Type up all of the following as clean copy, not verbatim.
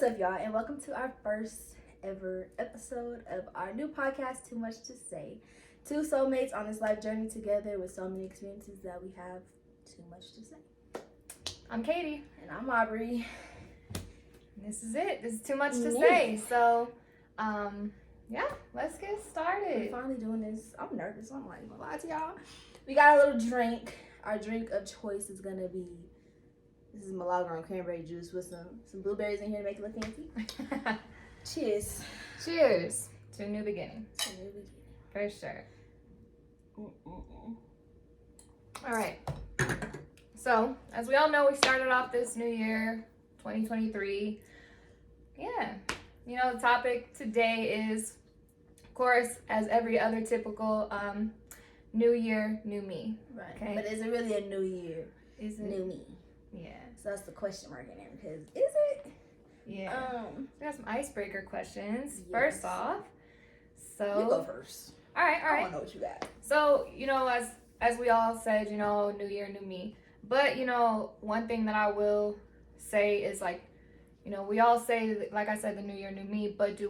up, y'all, and welcome to our first ever episode of our new podcast, Too Much to Say. Two soulmates on this life journey together with so many experiences that we have too much to say. I'm Katie. And I'm Aubrey. This is it. This is too much to say. So, yeah, let's get started. We're finally doing this. I'm nervous. I'm like, gonna lie to y'all. We got a little drink. Our drink of choice is gonna be, this is Milagro cranberry juice with some blueberries in here to make it look fancy. Cheers. Cheers to a new beginning. To a new beginning. For sure. All right. So, as we all know, we started off this new year, 2023. Yeah. You know, the topic today is, of course, as every other typical new year, new me. Right. Okay. But is it really a new year? Is it? New me. Yeah. So that's the question mark in there because is it? Yeah. We got some icebreaker questions. Yes. First off. So You go first. All right. I don't know what you got. So, you know, as we all said, you know, new year, new me. But, you know, one thing that I will say is, like, you know, we all say, like I said, the new year, new me, but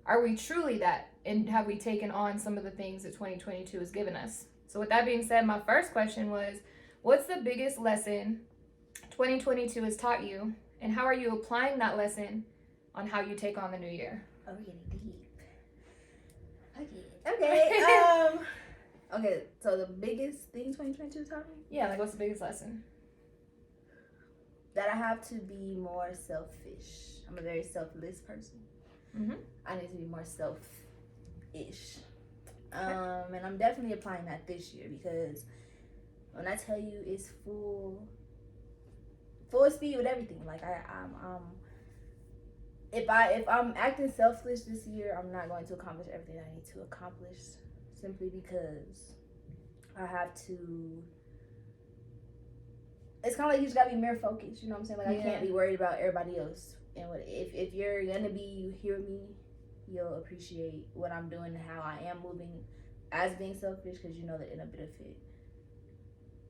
are we truly that? And have we taken on some of the things that 2022 has given us? So with that being said, my first question was, what's the biggest lesson 2022 has taught you? And how are you applying that lesson on how you take on the new year? Oh, we're getting deep. Okay. Okay, so the biggest thing 2022 taught me? Yeah, like what's the biggest lesson? That I have to be more selfish. I'm a very selfless person. Mm-hmm. I need to be more self-ish. And I'm definitely applying that this year because when I tell you it's full speed with everything. Like if I'm acting selfish this year, I'm not going to accomplish everything I need to accomplish simply because I have to. It's kind of like you just gotta be more focused. You know what I'm saying? Like I can't be worried about everybody else. And if you're gonna be here with me, you'll appreciate what I'm doing and how I am moving as being selfish because you know that it'll benefit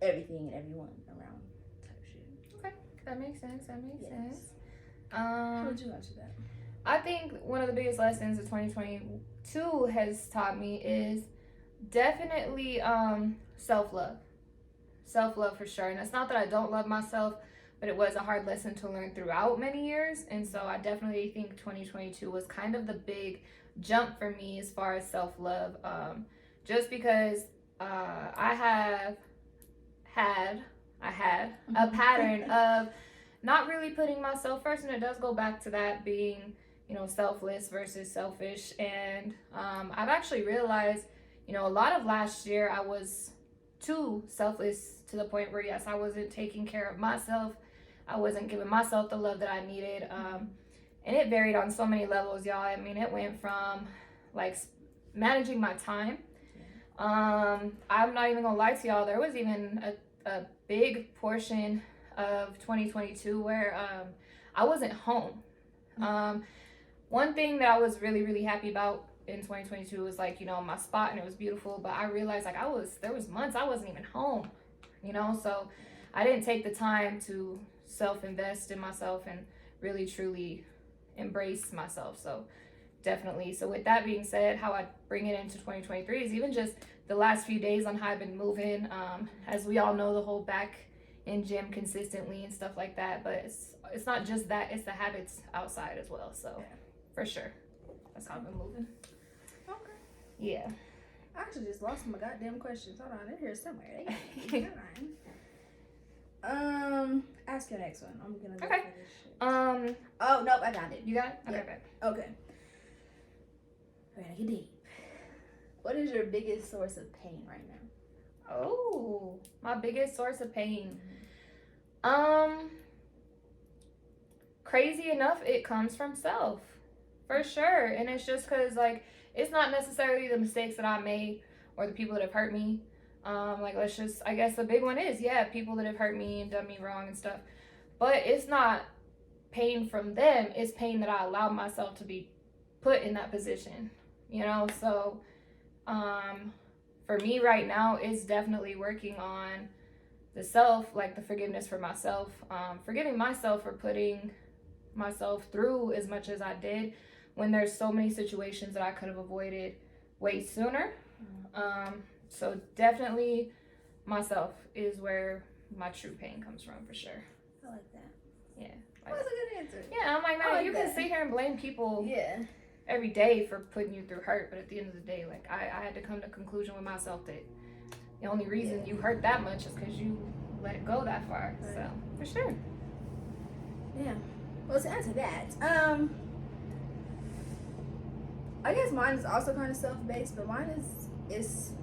everything and everyone around type shit. Okay, that makes sense. Yes. How would you answer that? I think one of the biggest lessons of 2022 has taught me is definitely self-love. Self-love for sure. And it's not that I don't love myself, but it was a hard lesson to learn throughout many years. And so I definitely think 2022 was kind of the big jump for me as far as self-love. Just because I had a pattern of not really putting myself first, and it does go back to that being, you know, selfless versus selfish. And I've actually realized, you know, a lot of last year I was too selfless to the point where, yes, I wasn't taking care of myself. I wasn't giving myself the love that I needed. And it varied on so many levels, y'all. I mean, it went from like managing my time. I'm not even gonna lie to y'all. There was even a big portion of 2022 where I wasn't home. One thing that I was really, really happy about in 2022 was, like, you know, my spot, and it was beautiful, but I realized, like, there was months I wasn't even home, you know, so I didn't take the time to self-invest in myself and really truly embrace myself. So definitely. So with that being said, how I bring it into 2023 is even just the last few days on how I've been moving. As we all know, the whole back in gym consistently and stuff like that, but it's not just that, it's the habits outside as well. So for sure, that's how I've been moving. Okay. Yeah. I actually just lost my goddamn questions. Hold on, they're here somewhere. Hold on. Ask your next one. I'm gonna go Okay. for this shit. Oh nope, I got it. You got it? Okay, Yeah. good. Okay. We're gonna get deep. What is your biggest source of pain right now? Oh, my biggest source of pain. Crazy enough, it comes from self, for sure. And it's just because, like, it's not necessarily the mistakes that I made or the people that have hurt me. Like, let's just, I guess the big one is, yeah, people that have hurt me and done me wrong and stuff. But it's not pain from them. It's pain that I allowed myself to be put in that position, you know? So, for me right now, it's definitely working on the self, like the forgiveness for myself, forgiving myself for putting myself through as much as I did when there's so many situations that I could have avoided way sooner. So definitely myself is where my true pain comes from, for sure. I like that. Yeah. Like, that's a good answer. Yeah, I'm like, man, like you can sit here and blame people every day for putting you through hurt, but at the end of the day, like, I had to come to a conclusion with myself that the only reason you hurt that much is because you let it go that far. Right. So, for sure. Yeah. Well, to answer that, I guess mine is also kind of self-based, but mine is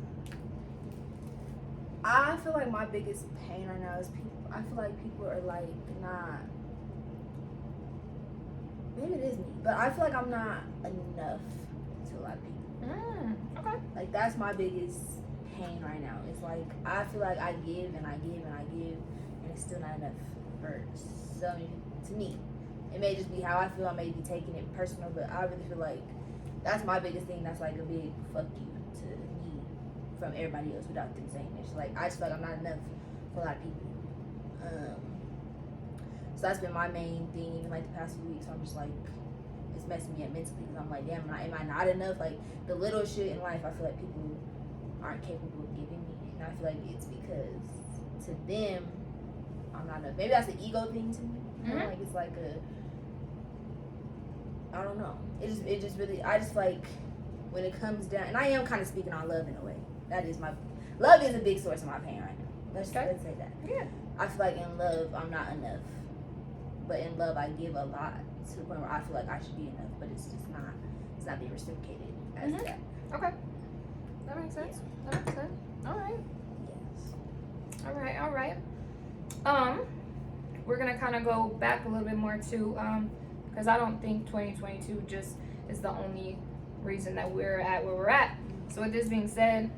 I feel like my biggest pain right now is people. I feel like people are like not. Maybe it is me, but I feel like I'm not enough to a lot of people. Okay. Like that's my biggest pain right now. It's like I feel like I give and I give and I give, and it's still not enough for so many people. To me, it may just be how I feel. I may be taking it personal, but I really feel like that's my biggest thing. That's like a big fuck you to me from everybody else without them saying it. It's like I just feel like I'm not enough for a lot of people. So that's been my main thing, even like the past few weeks. I'm just like, it's messing me up mentally because I'm like, damn, am I not enough? Like the little shit in life, I feel like people aren't capable of giving me, and I feel like it's because to them, I'm not enough. Maybe that's an ego thing to me. Like it's like I don't know. It just really, I just like when it comes down, and I am kind of speaking on love in a way. That is love is a big source of my pain right now. Let's say that. Yeah. I feel like in love, I'm not enough. But in love, I give a lot to the point where I feel like I should be enough, but it's just not. It's not being reciprocated as that. Okay, that makes sense. Yeah. That makes sense. All right. Yes. All right. We're gonna kind of go back a little bit more too, because I don't think 2022 just is the only reason that we're at where we're at. So with this being said,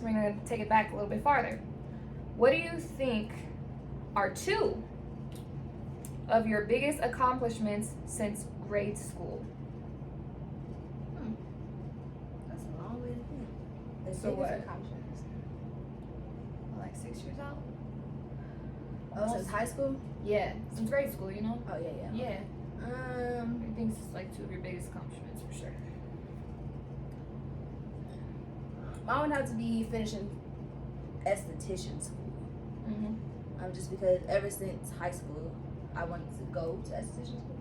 we're gonna take it back a little bit farther. What do you think are two of your biggest accomplishments since grade school? That's a long way to think. So what? Accomplishments? Like 6 years out? Oh, since high school? Yeah, since grade school, you know? Oh, yeah. Yeah. I think it's like two of your biggest accomplishments for sure. Mine would have to be finishing esthetician school. Just because ever since high school, I wanted to go to esthetician school.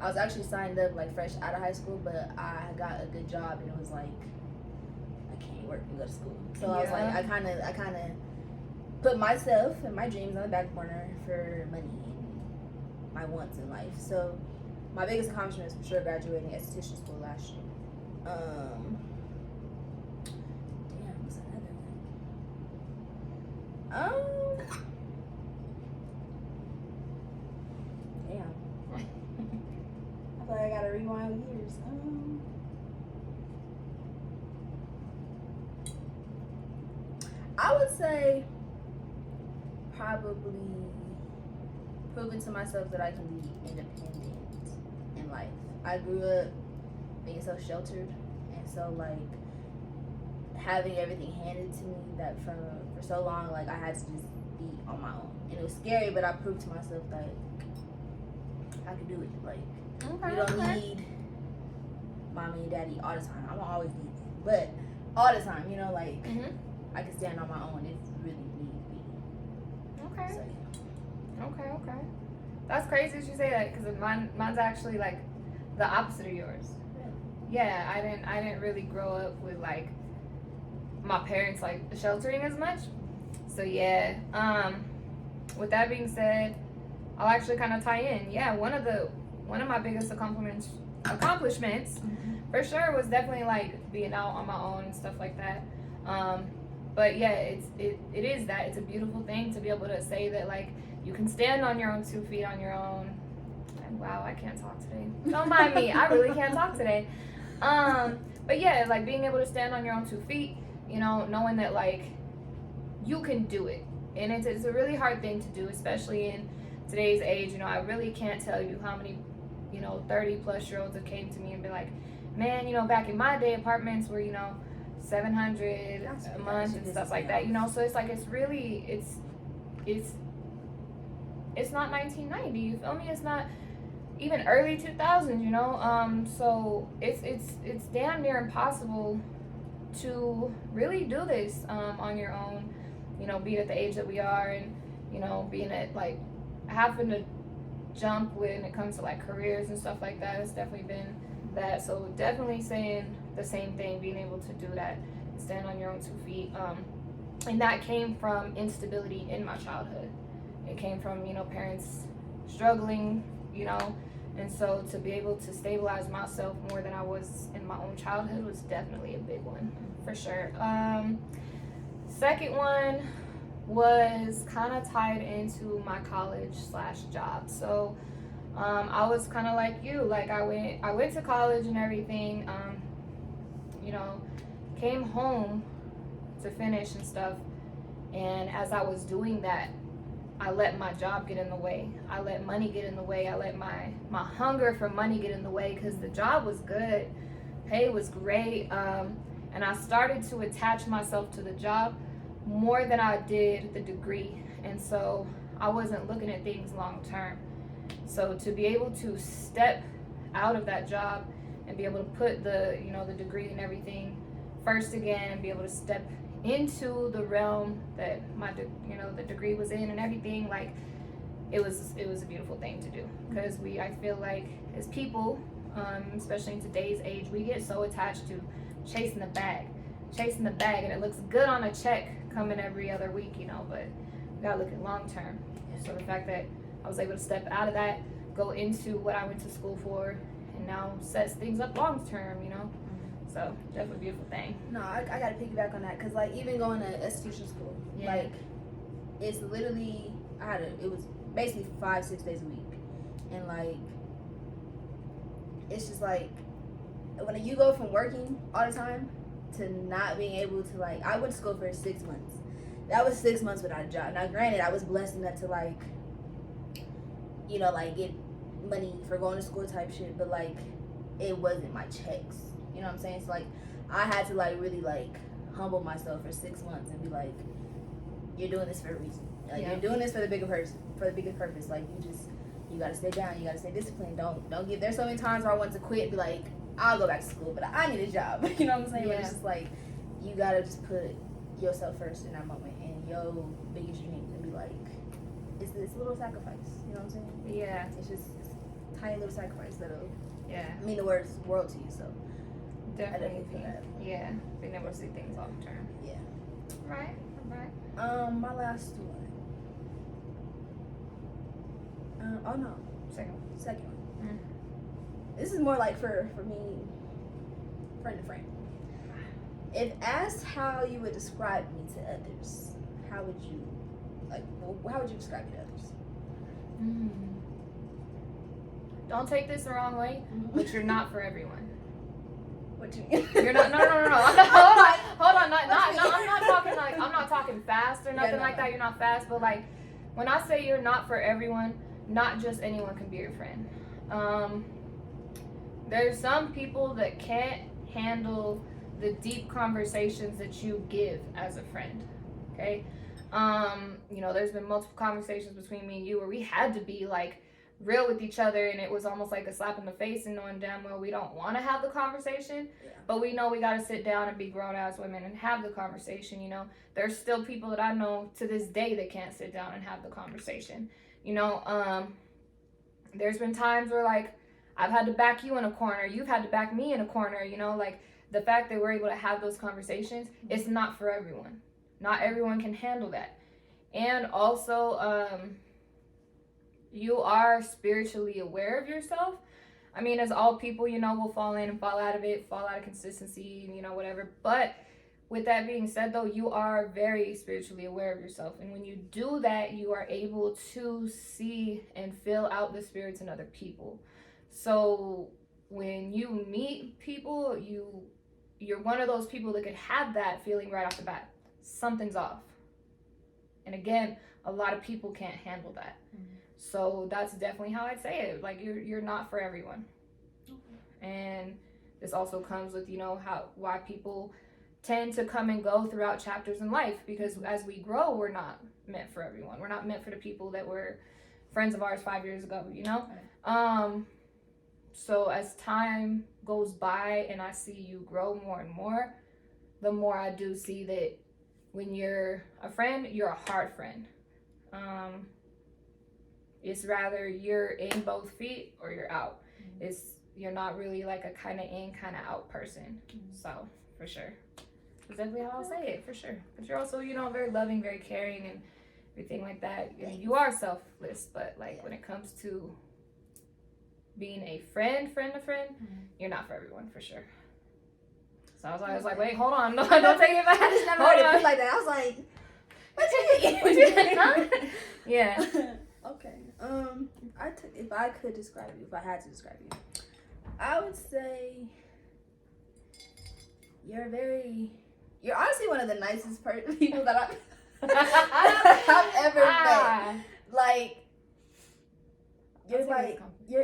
I was actually signed up like fresh out of high school, but I got a good job and it was like I can't work and go to school. So I was like, I kind of put myself and my dreams on the back burner for money and my wants in life. So my biggest accomplishment is for sure graduating esthetician school last year. Damn, what's another one? Damn. I feel like I gotta rewind years. I would say probably proving to myself that I can be independent in life. I grew up being so sheltered and so like having everything handed to me that for so long like I had to just be on my own. And it was scary, but I proved to myself that I could do it. Like you don't need mommy and daddy all the time. I won't always need them, but all the time, you know, like I can stand on my own if you really need me. Okay. So, yeah. Okay. That's crazy that you say that because mine's actually like the opposite of yours. Really? Yeah, I didn't really grow up with like my parents like sheltering as much. So yeah. With that being said, I'll actually kind of tie in. Yeah, one of my biggest accomplishments for sure was definitely like being out on my own and stuff like that. But yeah, it is that. It's a beautiful thing to be able to say that like you can stand on your own 2 feet on your own. And wow, I can't talk today. Don't mind me. I really can't talk today. But yeah, like being able to stand on your own 2 feet, you know, knowing that like you can do it. And it's a really hard thing to do, especially in today's age. You know, I really can't tell you how many, 30-plus-year-olds have came to me and been like, man, back in my day, apartments were, $700 a month and stuff like that. So it's like it's not 1990. You feel me? It's not. even early 2000s, you know. So it's damn near impossible to really do this on your own, you know, being at the age that we are, and you know, being at like having to jump when it comes to like careers and stuff like that. It's definitely been that. So definitely saying the same thing, being able to do that, stand on your own 2 feet. And that came from instability in my childhood. It came from, you know, parents struggling, you know, and so to be able to stabilize myself more than I was in my own childhood was definitely a big one, for sure. Second one was kind of tied into my college / job. So I was kind of like you, like I went to college and everything, you know, came home to finish and stuff, and as I was doing that, I let my job get in the way. I let money get in the way. I let my hunger for money get in the way, because the job was good, pay was great, and I started to attach myself to the job more than I did the degree, and so I wasn't looking at things long term. So to be able to step out of that job and be able to put the, you know, the degree and everything first again, and be able to step into the realm that my you know, the degree was in and everything, like it was a beautiful thing to do, because I feel like as people, especially in today's age, we get so attached to chasing the bag, and it looks good on a check coming every other week, you know, but we gotta look at long term. So the fact that I was able to step out of that, go into what I went to school for, and now sets things up long term, you know. So definitely a beautiful thing. No, I gotta piggyback on that, because like even going to institution school, like it's literally it was basically 5-6 days a week, and like it's just like when you go from working all the time to not being able to, like, I went to school for 6 months. That was 6 months without a job. Now granted, I was blessed enough to, like, you know, like get money for going to school type shit, but like it wasn't my checks. You know what I'm saying? So like I had to like really like humble myself for 6 months and be like, you're doing this for a reason. Like you're doing this for the bigger purpose. Like you gotta stay down, you gotta stay disciplined. Don't get, there's so many times where I want to quit and be like, I'll go back to school, but I need a job. You know what I'm saying? But it's just like you gotta just put yourself first in that moment and your biggest dreams, and be like, it's this little sacrifice. You know what I'm saying? Yeah. It's just a tiny little sacrifice that'll mean the world to you. So definitely feel that. Yeah, being able to see things long term. Yeah. Right. My last one. Oh no. Second one. Mm-hmm. This is more like for me, friend to friend. If asked how you would describe me to others, how would you describe me to others? Don't take this the wrong way, but you're not for everyone. What you mean? You're not. No. Hold on. I'm not talking fast or nothing like that. You're not fast, but like when I say you're not for everyone, not just anyone can be your friend. There's some people that can't handle the deep conversations that you give as a friend. Okay. You know, there's been multiple conversations between me and you where we had to be like real with each other, and it was almost like a slap in the face, and knowing damn well we don't want to have the conversation, but we know we got to sit down and be grown ass women and have the conversation. You know, there's still people that I know to this day that can't sit down and have the conversation. You know, there's been times where like I've had to back you in a corner, you've had to back me in a corner. You know, like the fact that we're able to have those conversations, it's not for everyone. Not everyone can handle that. And also, you are spiritually aware of yourself. I mean, as all people, you know, will fall in and fall out of it, fall out of consistency, you know, whatever. But with that being said, though, you are very spiritually aware of yourself. And when you do that, you are able to see and feel out the spirits in other people. So when you meet people, you're one of those people that could have that feeling right off the bat. Something's off. And again, a lot of people can't handle that. So that's definitely how I'd say it. Like you're not for everyone. And this also comes with, you know, why people tend to come and go throughout chapters in life, because as we grow, we're not meant for everyone. We're not meant for the people that we're, friends of ours 5 years ago, you know? Right. So as time goes by and I see you grow more and more, the more I do see that when you're a friend, you're a hard friend. It's rather you're in both feet or you're out. You're not really like a kind of in, kind of out person. So for sure, that's definitely how I'll say it, for sure. But you're also, you know, very loving, very caring, and everything like that. And you are selfless, but like when it comes to being a friend, you're not for everyone, for sure. So I was always like, wait, hold on, no, don't take it back. I just never heard it put like that. I was like, what you mean? Huh? Yeah. Okay. If I could describe you, if I had to describe you, I would say you're honestly one of the nicest people that I've ever met. Like, you're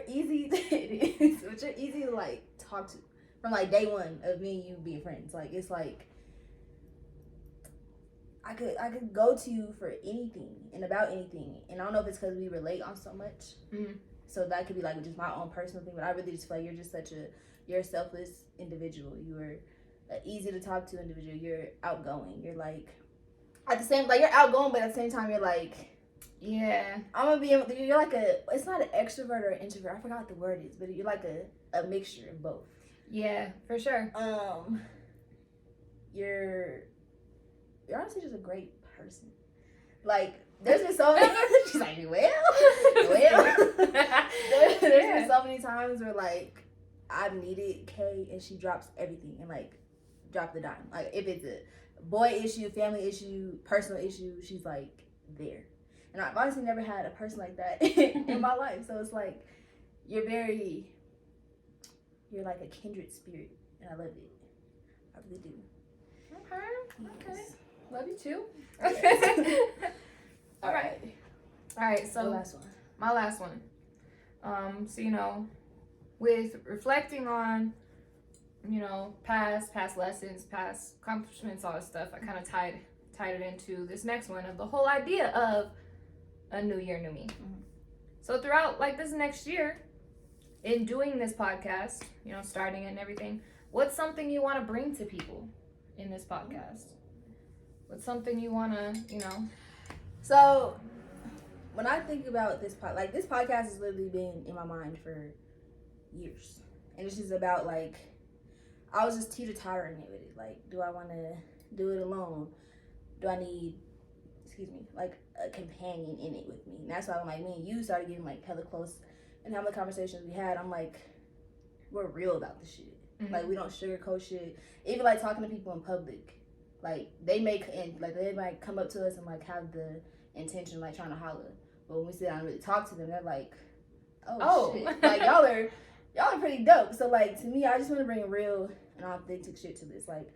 easy. It is, but you're easy to like talk to from like day one of me and you being friends. Like, it's like I could go to you for anything and about anything, and I don't know if it's because we relate on so much. Mm-hmm. So that could be like just my own personal thing, but I really just feel like you're just you're a selfless individual. You're an easy to talk to individual. You're outgoing. You're like at the same, like you're outgoing, but at the same time you're like, yeah, I'm gonna be able to, you're like it's not an extrovert or an introvert. I forgot what the word is, but you're like a mixture of both. Yeah, for sure. You're honestly just a great person. Like, there's been so many, she's like, there's been so many times where like I've needed Kay and she drops everything and like drop the dime. Like, if it's a boy issue, family issue, personal issue, she's like there. And I've honestly never had a person like that in my life. So it's like you're like a kindred spirit, and I love it. I really do. Okay. Love you too. All right. So the last one. My last one. So, you know, with reflecting on, you know, past lessons, past accomplishments, all this stuff, I kind of tied it into this next one of the whole idea of a new year, new me. Mm-hmm. So throughout like this next year, in doing this podcast, you know, starting it and everything, what's something you want to bring to people in this podcast? What's something you want to, you know? So when I think about this this podcast has literally been in my mind for years, and it's just about like I was just teeter-tottering it with it. Like, do I want to do it alone? Do I need, like a companion in it with me? And that's why when like me and you started getting like hella close and having the conversations we had, I'm like, we're real about the shit. Mm-hmm. Like, we don't sugarcoat shit. Even like talking to people in public, like they might come up to us and like have the intention like trying to holler, but when we sit down and really talk to them, they're like, oh. Shit. Like y'all are pretty dope. So like, to me, I just want to bring real and authentic shit to this. Like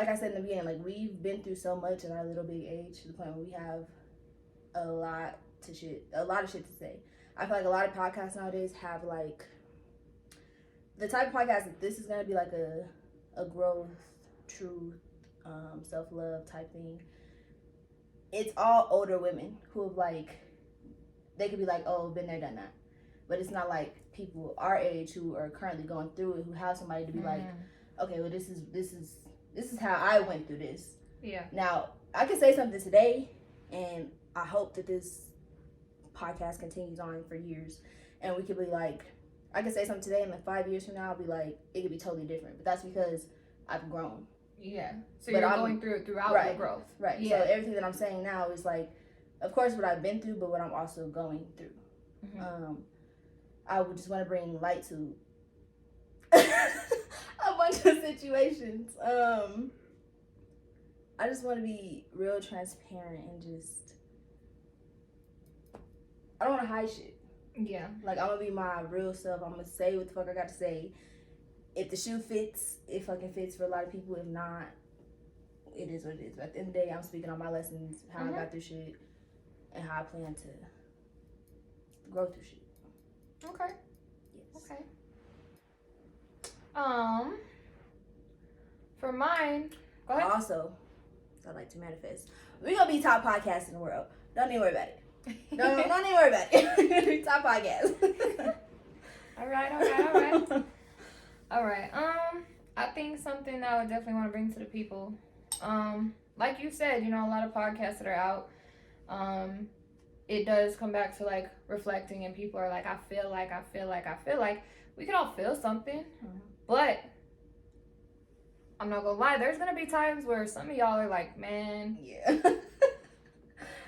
I said in the beginning, like we've been through so much in our little big age to the point where we have a lot of shit to say. I feel like a lot of podcasts nowadays have like the type of podcast that this is gonna be like a growth, truth, self-love type thing. It's all older women who have like, they could be like, oh, been there, done that. But it's not like people our age who are currently going through it, who have somebody to be like, okay, well this is how I went through this. Yeah. Now I can say something today, and I hope that this podcast continues on for years, and we could be like, I could say something today, and like 5 years from now, I'll be like, it could be totally different. But that's because I've grown. Yeah. So you're going through it throughout the growth. Right. Yeah. So everything that I'm saying now is like, of course, what I've been through, but what I'm also going through. Mm-hmm. I would just want to bring light to a bunch of situations. I just want to be real transparent and just, I don't want to hide shit. Yeah. Like, I'm going to be my real self. I'm going to say what the fuck I got to say. If the shoe fits, it fucking fits for a lot of people. If not, it is what it is. But at the end of the day, I'm speaking on my lessons, how I got through shit, and how I plan to grow through shit. Okay. Yes. Okay. For mine, go ahead. Also, I like to manifest. We're gonna be top podcast in the world. Don't even worry about it. Don't even worry about it. Top podcast. All right. I think something that I would definitely want to bring to the people, like you said, you know, a lot of podcasts that are out, it does come back to like reflecting, and people are like, I feel like we can all feel something, but I'm not gonna lie, there's gonna be times where some of y'all are like, man, yeah,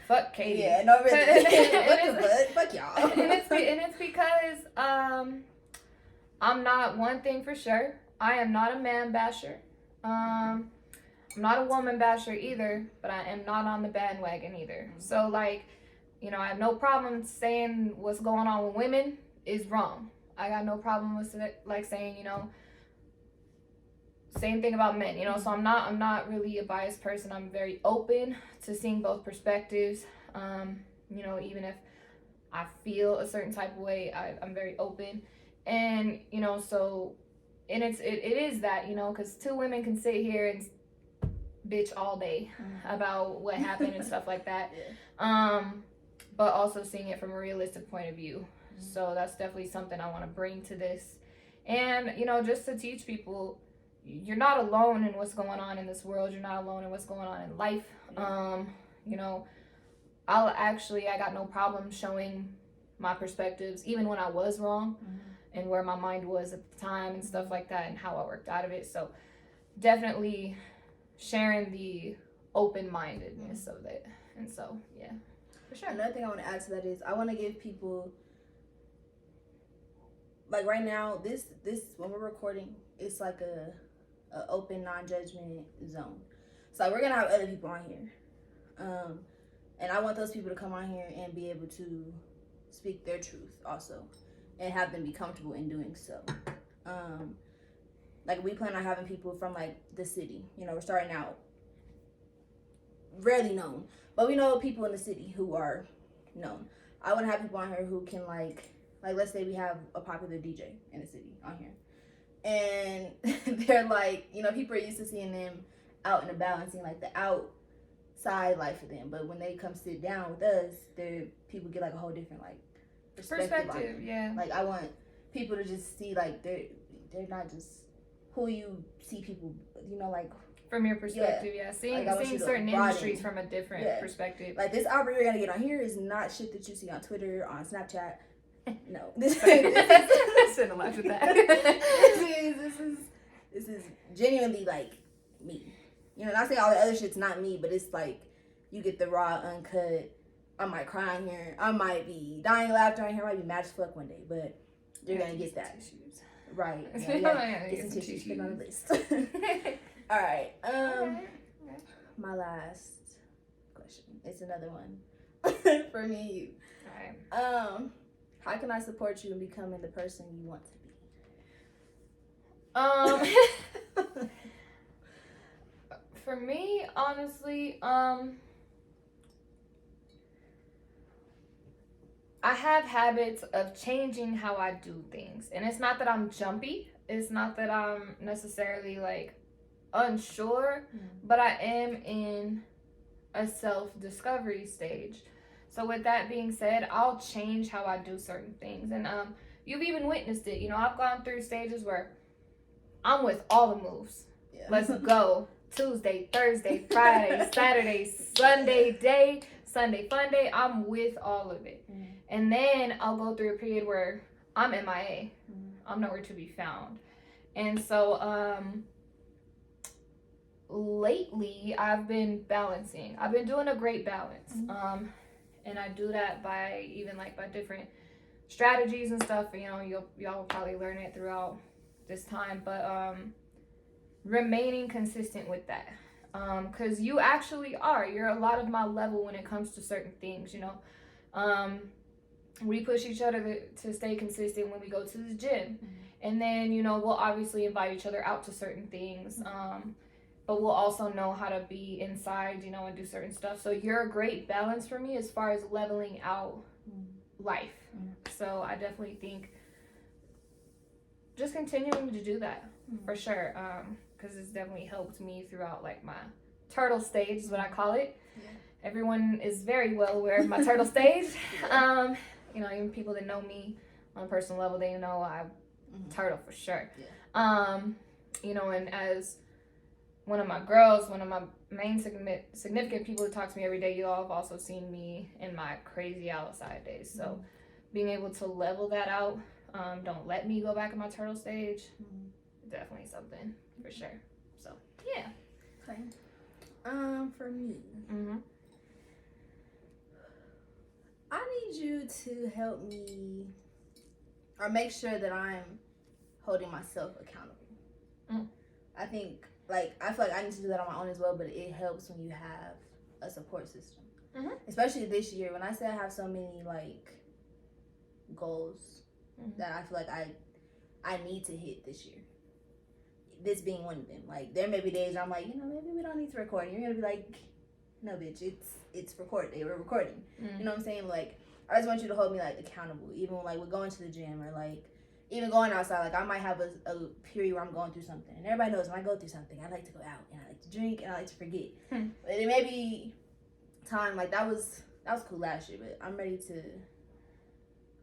fuck Katie. Yeah, no, really. What the fuck? Fuck y'all. And it's because I'm not, one thing for sure, I am not a man basher. I'm not a woman basher either, but I am not on the bandwagon either. So like, you know, I have no problem saying what's going on with women is wrong. I got no problem with like saying, you know, same thing about men, you know. So I'm not really a biased person. I'm very open to seeing both perspectives. You know, even if I feel a certain type of way, I'm very open. And, you know, so, and it is that, you know, because two women can sit here and bitch all day about what happened and stuff like that. But also seeing it from a realistic point of view. So that's definitely something I want to bring to this. And, you know, just to teach people, you're not alone in what's going on in this world. You're not alone in what's going on in life. You know, I got no problem showing my perspectives, even when I was wrong, and where my mind was at the time and stuff like that, and how I worked out of it. So definitely sharing the open-mindedness of it. And so, yeah, for sure. Another thing I want to add to that is I want to give people, like right now, this when we're recording, it's like a open, non-judgment zone. So we're gonna have other people on here, and I want those people to come on here and be able to speak their truth also, and have them be comfortable in doing so. Like we plan on having people from like the city. You know, we're starting out rarely known, but we know people in the city who are known. I want to have people on here who can like let's say we have a popular DJ in the city on here, and they're like, you know, people are used to seeing them out and about and seeing like the outside life of them, but when they come sit down with us, people get like a whole different like perspective. Yeah. Like I want people to just see like they're not just who you see people, you know, like from your perspective. Seeing certain industries from a different perspective. Like this Aubrey you're gonna get on here is not shit that you see on Twitter, on Snapchat. No, this shouldn't have laughed at that. This is genuinely like me. You know, not saying all the other shit's not me, but it's like you get the raw, uncut. I might cry in here. I might be dying of laughter in here. I might be mad as fuck one day, but you're gonna get that. Tissues. Right. Yeah. Get some tissues. Put on the list. All right. My last question. It's another one for me and you. All right. How can I support you in becoming the person you want to be? For me, honestly, I have habits of changing how I do things. And it's not that I'm jumpy. It's not that I'm necessarily like unsure, but I am in a self-discovery stage. So with that being said, I'll change how I do certain things. And you've even witnessed it. You know, I've gone through stages where I'm with all the moves. Yeah. Let's go. Tuesday, Thursday, Friday, Saturday, Sunday fun day. I'm with all of it. And then I'll go through a period where I'm MIA. I'm nowhere to be found. And so lately I've been balancing. I've been doing a great balance. And I do that by different strategies and stuff. You know, y'all will probably learn it throughout this time. But remaining consistent with that. Because you actually are. You're a lot of my level when it comes to certain things, you know. We push each other to stay consistent when we go to the gym. And then, you know, we'll obviously invite each other out to certain things. But we'll also know how to be inside, you know, and do certain stuff. So you're a great balance for me as far as leveling out life. So I definitely think just continuing to do that for sure. Because it's definitely helped me throughout like my turtle stage is what I call it. everyone is very well aware of my turtle stage. You know, even people that know me on a personal level, they know I turtle for sure. Yeah. You know, and as one of my girls, one of my main significant people who talk to me every day, you all have also seen me in my crazy outside days. So being able to level that out, don't let me go back in my turtle stage, definitely something for sure. So yeah. Okay. For me, I need you to help me or make sure that I'm holding myself accountable. I think, like, I feel like I need to do that on my own as well, but it helps when you have a support system. Especially this year, when I say I have so many, like, goals that I feel like I need to hit this year. This being one of them. Like, there may be days I'm like, you know, maybe we don't need to record. And you're going to be like, no, bitch, it's recorded. We're recording. You know what I'm saying? Like, I just want you to hold me, like, accountable. Even, like, we're going to the gym or, like, even going outside. Like, I might have a period where I'm going through something. And everybody knows when I go through something, I like to go out. And I like to drink. And I like to forget. But it may be time. Like, that was cool last year. But I'm ready to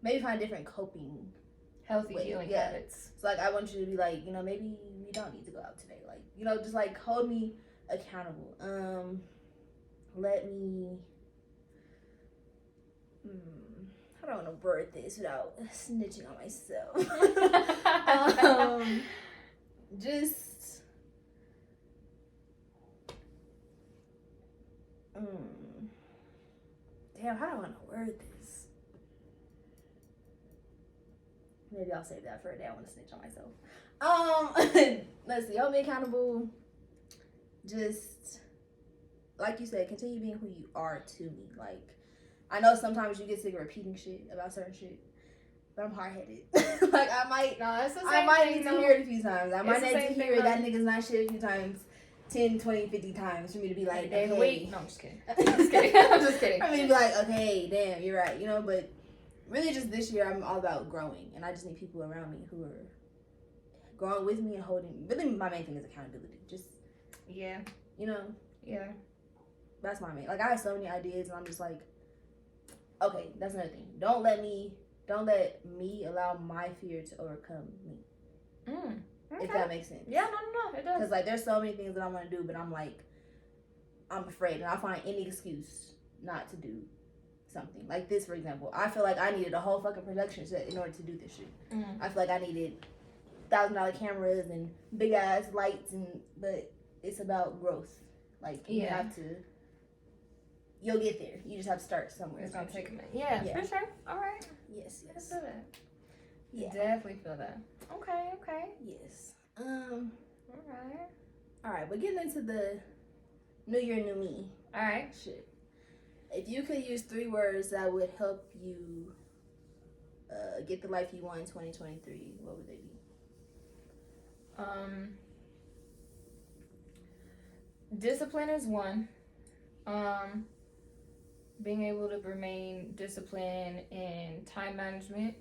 maybe find different coping healthy healing habits. So, like, I want you to be like, you know, maybe we don't need to go out today. Like, you know, just, like, hold me accountable. Let me, how do I want to word this without snitching on myself? Just, damn, how do I want to word this? Maybe I'll save that for a day. I want to snitch on myself. Let's see. Hold me accountable. Just, like you said, continue being who you are to me. Like, I know sometimes you get sick of repeating shit about certain shit, but I'm hard-headed. Like, I might need to hear it a few times. I might need to hear that nigga's not shit a few times. 10, 20, 50 times for me to be like, okay. Wait. No, I'm just kidding. I'm just kidding. For me to be like, okay, damn, you're right. You know, but really just this year, I'm all about growing. And I just need people around me who are growing with me and holding. Really, my main thing is accountability. Just, yeah. You know? Yeah. That's my main. Like, I have so many ideas, and I'm just like, okay, that's another thing. Don't let me allow my fear to overcome me. Okay. If that makes sense. Yeah, no, it does. Because, like, there's so many things that I want to do, but I'm like, I'm afraid, and I find any excuse not to do something. Like this, for example. I feel like I needed a whole fucking production set in order to do this shit. I feel like I needed $1,000 cameras and big ass lights, but it's about growth. Like, you have to. You'll get there. You just have to start somewhere. It's gonna take a minute. Yeah, for sure. All right. Yes. I feel that. Yeah. Definitely feel that. Okay. Yes. All right. But getting into the new year, new me. All right. Shit. If you could use 3 words that would help you get the life you want in 2023, what would they be? Discipline is one. Being able to remain disciplined in time management,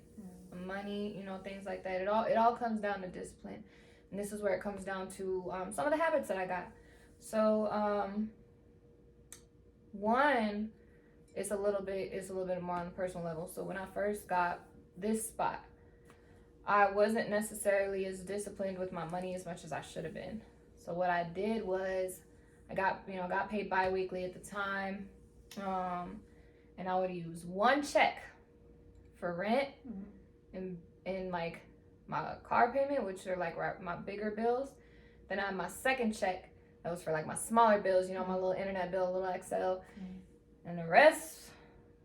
money, you know, things like that. It all comes down to discipline, and this is where it comes down to some of the habits that I got. So one is a little bit more on the personal level. So when I first got this spot, I wasn't necessarily as disciplined with my money as much as I should have been. So what I did was I got paid bi-weekly at the time. And I would use one check for rent and like my car payment, which are like my bigger bills. Then I had my second check that was for like my smaller bills, you know, my little internet bill, little Excel, and the rest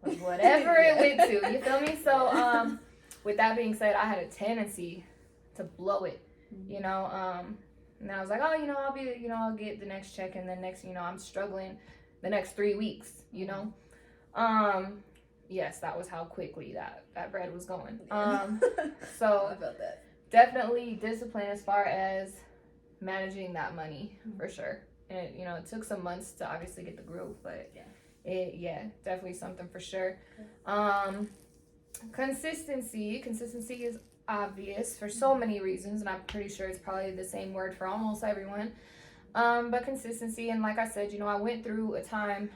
was whatever it went to. You feel me? So with that being said, I had a tendency to blow it, you know. And I was like, oh, you know, I'll get the next check, and then next, you know, I'm struggling the next 3 weeks, you know. Yes, that was how quickly that bread was going. So I felt that. Definitely discipline as far as managing that money, for sure. And you know, it took some months to obviously get the groove, but definitely something for sure. Consistency is obvious for so many reasons, and I'm pretty sure it's probably the same word for almost everyone. But consistency, and like I said, you know, I went through a time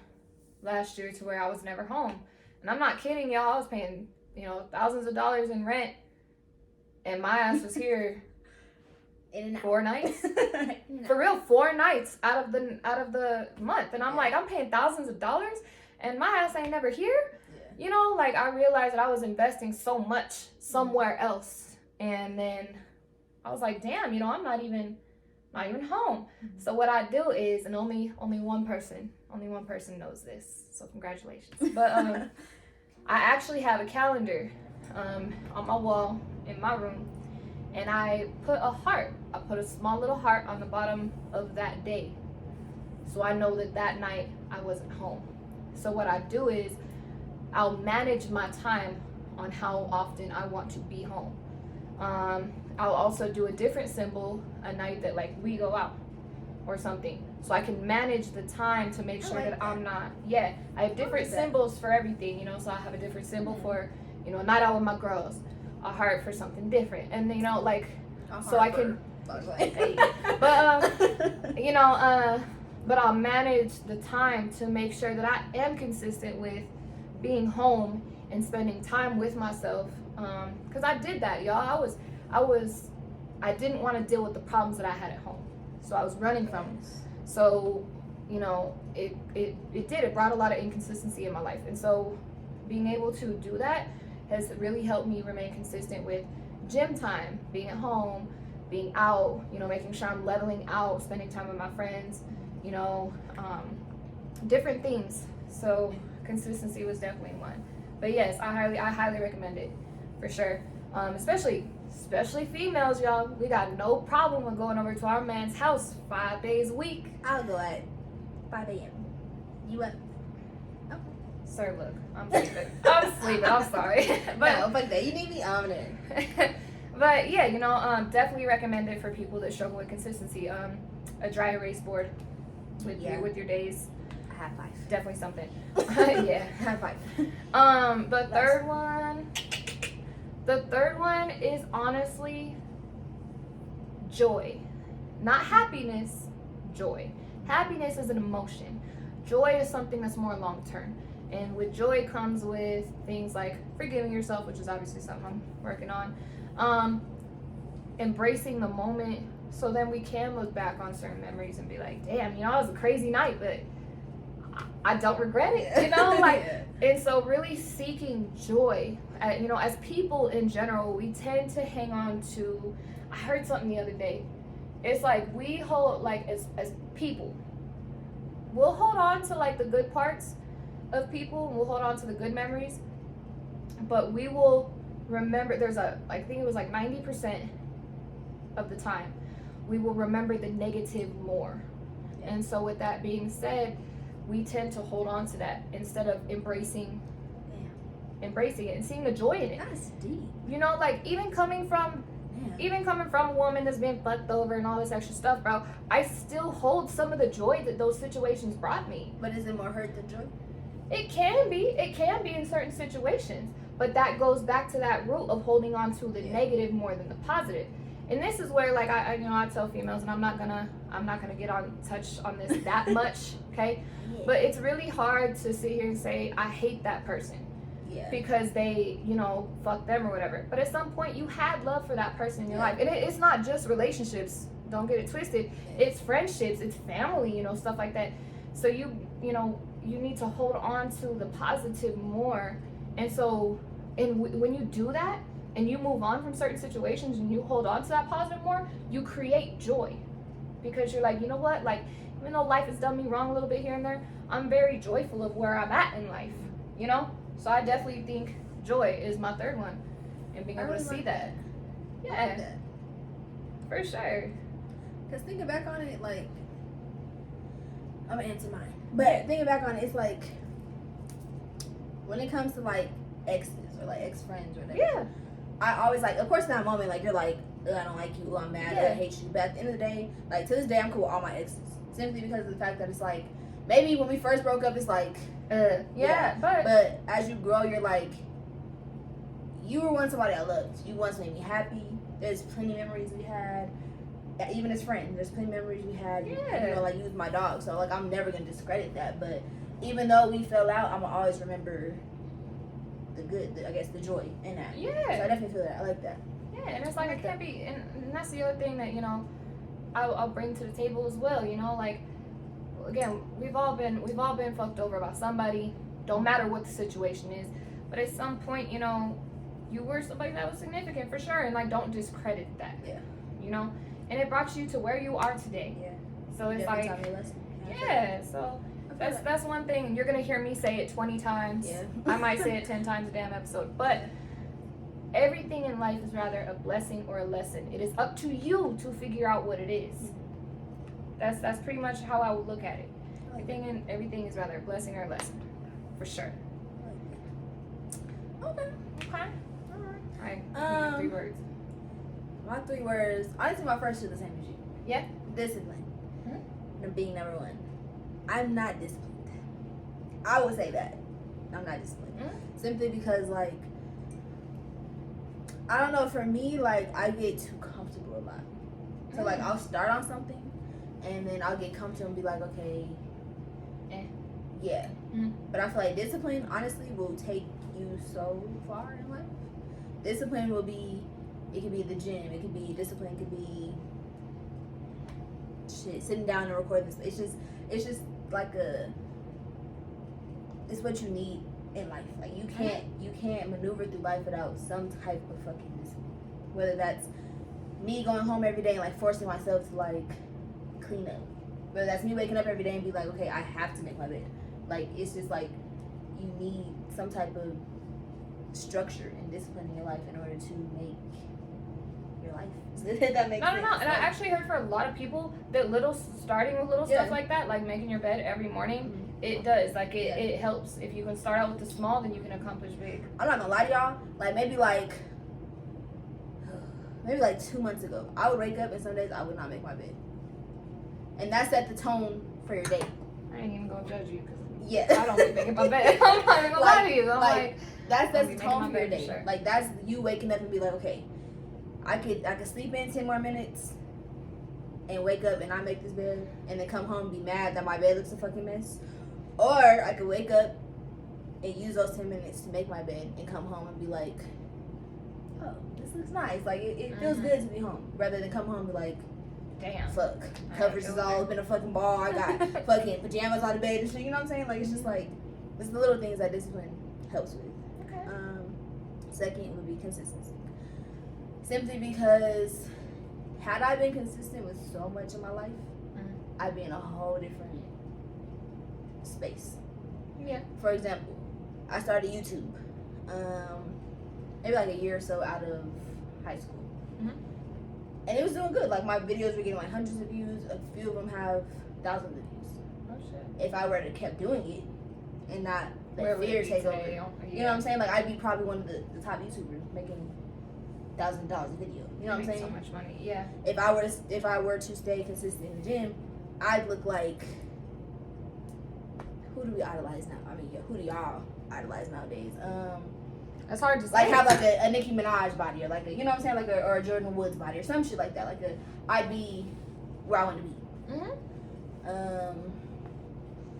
last year to where I was never home. And I'm not kidding, y'all. I was paying, thousands of dollars in rent, and my ass was here in and out. 4 nights. For real, 4 nights out of the month. And I'm like, I'm paying thousands of dollars, and my ass ain't never here. Yeah. I realized that I was investing so much somewhere else, and then I was like, damn, I'm not even home. So what I do is, and only one person knows this, so congratulations. But I actually have a calendar on my wall in my room, and I put a heart. I put a small little heart on the bottom of that day, so I know that night I wasn't home. So what I do is I'll manage my time on how often I want to be home. I'll also do a different symbol a night that we go out or something, so I can manage the time to make sure that I'm not. Yeah, I have different symbols for everything, so I have a different symbol for a night out with my girls, a heart for something different, and so I can. But I'll manage the time to make sure that I am consistent with being home and spending time with myself, because I did that, y'all. I didn't want to deal with the problems that I had at home, so I was running from them. So it brought a lot of inconsistency in my life, and so being able to do that has really helped me remain consistent with gym time, being at home, being out, making sure I'm leveling out, spending time with my friends, different things. So consistency was definitely one. But yes, I highly recommend it, for sure. Especially females, y'all. We got no problem with going over to our man's house 5 days a week. I'll go at 5 a.m. You up? Okay. Sir, look, I'm sleeping. I'm sorry. But no, fuck that. You need me on there. But yeah, definitely recommend it for people that struggle with consistency. A dry erase board with your days. A high five. Definitely something. Yeah, high five. The third one is honestly joy. Not happiness, joy. Happiness is an emotion. Joy is something that's more long term. And with joy comes with things like forgiving yourself, which is obviously something I'm working on. Embracing the moment, so then we can look back on certain memories and be like, damn, it was a crazy night, but I don't regret it, And so really seeking joy, as people in general, we tend to hang on to, I heard something the other day, it's we hold, as people, we'll hold on to the good parts of people, and we'll hold on to the good memories, but we will remember, I think it was 90% of the time, we will remember the negative more. Yeah. And so with that being said, we tend to hold on to that instead of embracing it and seeing the joy in it. That's deep. Even coming from a woman that's been fucked over and all this extra stuff, bro, I still hold some of the joy that those situations brought me. But is it more hurt than joy? It can be in certain situations, but that goes back to that root of holding on to the negative more than the positive. And this is where I tell females, and I'm not gonna touch on this that much, okay? Yeah. But it's really hard to sit here and say I hate that person. Yeah. Because they, fuck them or whatever. But at some point you had love for that person in your life. And it's not just relationships, don't get it twisted. It's friendships, it's family, stuff like that. So you need to hold on to the positive more. And so when you do that and you move on from certain situations and you hold on to that positive more, you create joy. Because you're you know what, even though life has done me wrong a little bit here and there, I'm very joyful of where I'm at in life, So I definitely think joy is my third one, and being able to see that. Yeah, for sure. Because thinking back on it, I'm gonna answer mine. But thinking back on it, it's when it comes to exes or ex-friends or whatever. Yeah. I always of course in that moment you're I don't like you, I'm mad, I hate you. But at the end of the day, to this day I'm cool with all my exes. Simply because of the fact that it's maybe when we first broke up it's but as you grow you're you were once somebody I loved. You once made me happy. There's plenty of memories we had. Even as friends, there's plenty of memories we had. Yeah. You was my dog, so I'm never gonna discredit that. But even though we fell out, I'm gonna always remember the good, I guess, the joy in that. Yeah. So I definitely feel that. I like that. Yeah, and it's like it can't be, and that's the other thing that, you know, I'll bring to the table as well. You know, like, again, we've all been fucked over by somebody. Don't matter what the situation is, but at some point, you know, you were somebody that was significant for sure, and like, don't discredit that. Yeah. You know, and it brought you to where you are today. Yeah. So it's Definitely like, taught me a lesson. yeah. So that's one thing. You're gonna hear me say it 20 times. Yeah. I might say it 10 times a damn episode, but everything in life is rather a blessing or a lesson. It is up to you to figure out what it is. That's pretty much how I would look at it. Everything is rather a blessing or a lesson, for sure. Okay. Okay. All right. 3 words. My 3 words. Honestly, my first 2 the same as you. Yeah. Discipline. Mm-hmm. Being number 1. I'm not disciplined. I would say that I'm not disciplined. Mm-hmm. Simply because, like, I don't know, for me, like, I get too comfortable a lot. So, like, I'll start on something, and then I'll get comfortable and be like, okay, yeah. But I feel like discipline, honestly, will take you so far in life. Discipline will be, it could be the gym, it could be, discipline could be, shit, sitting down and recording this. It's just like it's what you need in life. Like, you can't maneuver through life without some type of fucking discipline. Whether that's me going home every day and like forcing myself to like clean up. Whether that's me waking up every day and be like, okay, I have to make my bed. Like, it's just like you need some type of structure and discipline in your life in order to make your life. That makes sense. No. And I actually heard for a lot of people that starting with little stuff like that, like making your bed every morning, it does. Like, it helps. If you can start out with the small, then you can accomplish big. I'm not gonna lie to y'all. Like, maybe like 2 months ago, I would wake up and some days I would not make my bed. And that set the tone for your day. I ain't even gonna judge you Yeah. I don't be making my bed. I'm not even gonna lie to you. I'm like that's the making tone my for your bed for day. sure. Like, that's you waking up and be like, okay, I could sleep in 10 more minutes and wake up and not make this bed, and then come home and be mad that my bed looks a fucking mess. Or I could wake up and use those 10 minutes to make my bed and come home and be like, oh, this looks nice. Like, it feels good to be home, rather than come home and be like, damn, fuck, covers is all up in a fucking ball. I got fucking pajamas on the bed and shit. You know what I'm saying? Like, it's just like, it's the little things that discipline helps with. Okay. Second would be consistency. Simply because had I been consistent with so much in my life, I'd be in a whole different space. Yeah. For example, I started YouTube maybe like a year or so out of high school. And it was doing good. Like, my videos were getting like hundreds of views. A few of them have thousands of views. Oh shit. If I were to kept doing it and not let Where fear would take you over. say? You know what I'm saying? Like, I'd be probably one of the top YouTubers making $1,000 a video. You know what I'm saying? So much money. Yeah. If I were to stay consistent in the gym, I'd look like, who do we idolize now? I mean, yeah, who do y'all idolize nowadays? It's hard to say. Like, have like a Nicki Minaj body, or like a, you know what I'm saying, like or a Jordan Woods body, or some shit like that. Like, I'd be where I want to be.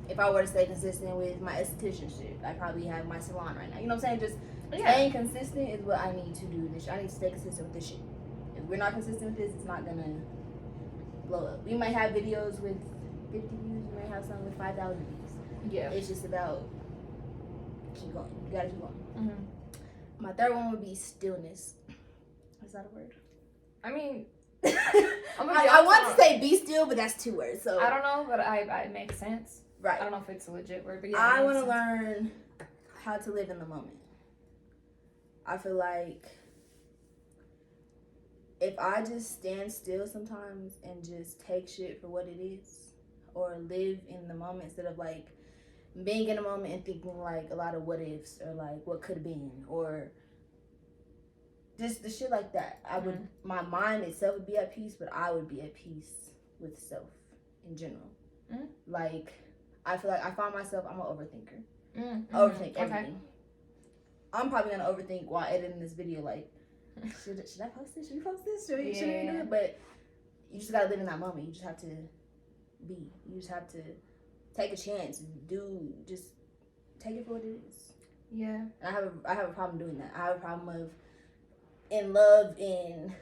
If I were to stay consistent with my esthetician shit, I'd probably have my salon right now. You know what I'm saying? Just staying consistent is what I need to do. I need to stay consistent with this shit. If we're not consistent with this, it's not gonna blow up. We might have videos with 50 views. We might have some with 5,000 views. Yeah. It's just about keep going. You gotta keep going. My third one would be stillness. Is that a word? I mean, I want to say be still, but that's 2 words. So I don't know, but it makes sense. Right. I don't know if it's a legit word, but yeah. I want to learn how to live in the moment. I feel like if I just stand still sometimes and just take shit for what it is, or live in the moment instead of like being in a moment and thinking like a lot of what ifs, or like what could have been, or just the shit like that, I would, my mind itself would be at peace, but I would be at peace with self in general. Like, I feel like I find myself, I'm an overthinker. Overthink everything. I'm probably gonna overthink while editing this video. Like, should I post this? Should we post this? Should we do it? But you just gotta live in that moment. You just have to be. You just have to take a chance. Just take it for what it is. Yeah. And I have a problem doing that. I have a problem of in love and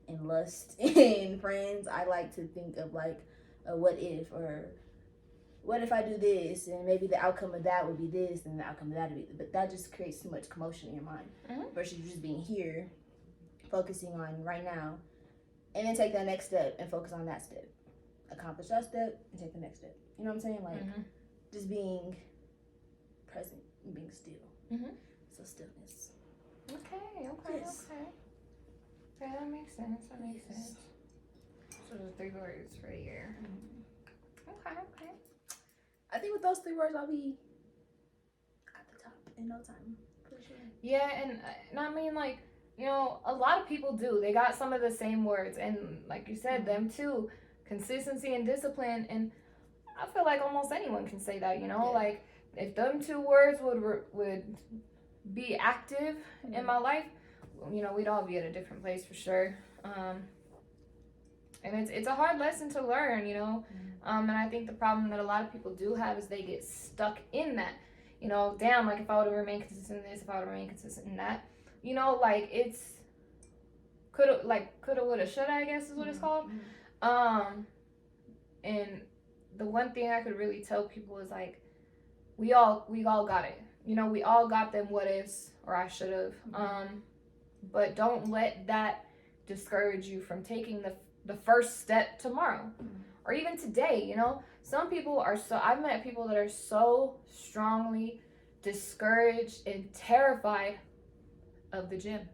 in lust and friends. I like to think of like a what if, or what if I do this and maybe the outcome of that would be this and the outcome of that would be, but that just creates too much commotion in your mind versus just being here, focusing on right now, and then take that next step and focus on that step, accomplish that step and take the next step. You know what I'm saying? Like just being present and being still. So stillness. Okay. Yes. Yeah, that makes sense. So the 3 words for the year. Okay. I think with those 3 words, I'll be at the top in no time, for sure. Yeah, and I mean, like, you know, a lot of people do. They got some of the same words, and like you said, them too. Consistency and discipline, and I feel like almost anyone can say that. You know, like if them 2 words would be active in my life, you know, we'd all be at a different place for sure. And it's a hard lesson to learn, you know. And I think the problem that a lot of people do have is they get stuck in that. You know, damn, like if I would have remained consistent in this, if I would have remained consistent in that, you know, like it's coulda, woulda, shoulda, I guess is what it's called. And the one thing I could really tell people is like, we all got it. You know, we all got them what ifs, or I should have. But don't let that discourage you from taking the first step tomorrow or even today. You know, some people are I've met people that are so strongly discouraged and terrified of the gym.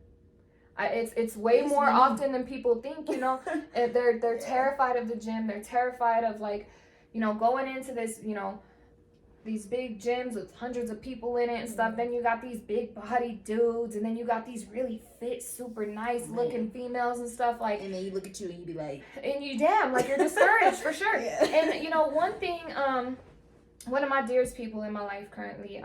It's way more often than people think, you know. They're terrified of the gym. They're terrified of, like, you know, going into this, you know, these big gyms with hundreds of people in it and stuff. Then you got these big body dudes, and then you got these really fit, super nice looking females and stuff, like. And then you look at you and you be like, and you damn, like, you're discouraged for sure. And you know, one thing, one of my dearest people in my life currently,